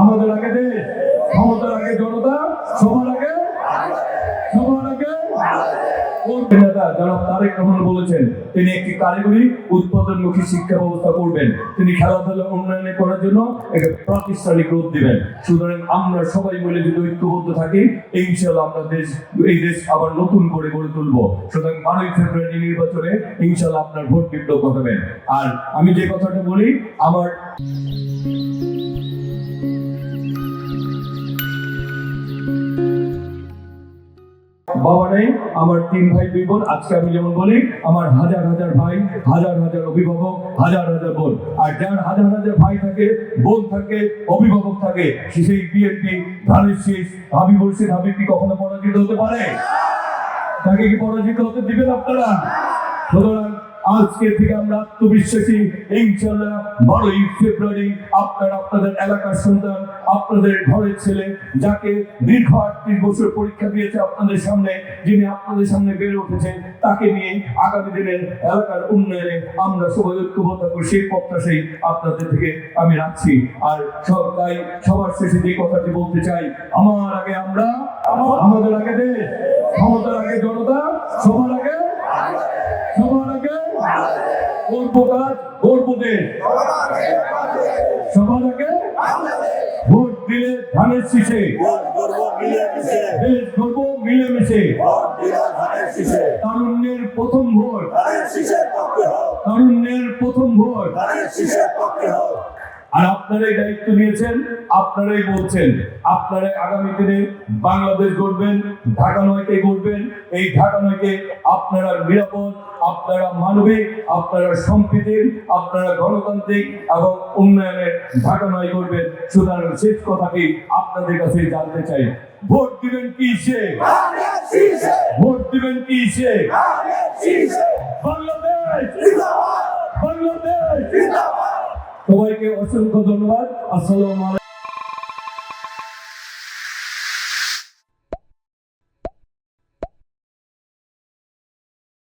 আমাদের আগে দেশ, ক্ষমতার আগে জনতা, সবার আগে নেতা জনাব তারেক রহমান বলেছেন তিনি একটি কারিগরি উৎপাদনমুখী শিক্ষা ব্যবস্থা করবেন। তিনি খেলাধুলা উন্নয়ন করার জন্য একটা প্রাতিষ্ঠানিক রূপ দিবেন। সুতরাং আমরা সবাই মিলে যদি ঐক্যবদ্ধ থাকি, ইনশাআল্লাহ আমরা এই দেশ আবার নতুন করে গড়ে তুলবো। সুতরাং 12 ফেব্রুয়ারি নির্বাচনে ইনশাআল্লাহ আপনার ভোট বিপ্লব ঘটাবেন। আর আমি যে কথাটা বলি, আমার বাবা নেই, আমার 3 ভাই 2 বোন। আজকে আমি যেমন বলি, আমার হাজার হাজার ভাই, হাজার হাজার অভিভাবক, হাজার হাজার বোন। আর যার হাজার হাজার ভাই থাকে, বোন থাকে, অভিভাবক থাকে, সেই বিএনপি ধানের শীষ হাবিবুর রশিদ হাবিব কি কখনো পরাজিত হতে পারে? তাকে কি পরাজিত হতে দিবেন আপনারা? সুতরাং আজকে থেকে আমরা আত্মবিশ্বাসী, ইনশাআল্লাহ 12 ফেব্রুয়ারি আপনারা আপনাদের এলাকার সন্তান, আপনাদের ঘরের ছেলে, যাকে দীর্ঘ 38 বছর পরীক্ষা দিয়েছে আপনাদের সামনে, যিনি আপনাদের সামনে বেড়ে উঠেছে, তাকে নিয়ে আগামী দিনের এলাকার উন্নয়নে আমরা সবাই ঐক্যবদ্ধ করি, সেই প্রত্যাশাই আপনাদের থেকে আমি রাখছি। আর তাই সবার শেষে যে কথাটি বলতে চাই, আমার আগে আমরা, আমাদের আগে দেশ, ক্ষমতার আগে জনতা, সবার আগে করব কাজ, করব দেশ, সবার আগে ভোট দিলে ধানের শীষে, দেশ করব মিলেমিশে। তারুণ্যের প্রথম ভোট, তারুণ্যের প্রথম ভোট। আর আপনারাই দায়িত্ব নিয়েছেন, আপনারাই বলছেন, আপনারাই আগামী দিনে বাংলাদেশ গড়বেন, ঢাকা 9কে গড়বেন। এই ঢাকা 9কে আপনারা নিরাপদ, আপনারা মানবিক, আপনারা সম্প্রীতির, আপনারা গণতান্ত্রিক এবং উন্নয়নের ঢাকা 9 গড়বেন। সুতরাং শেষ কথাটি আপনাদের কাছে জানতে চাই, ভোট দিবেন কিসে? ভোট দিবেন কিসে? বাংলাদেশ, বাংলাদেশ। সবাইকে অসংখ্য ধন্যবাদ। আসসালামু আলাইকুম।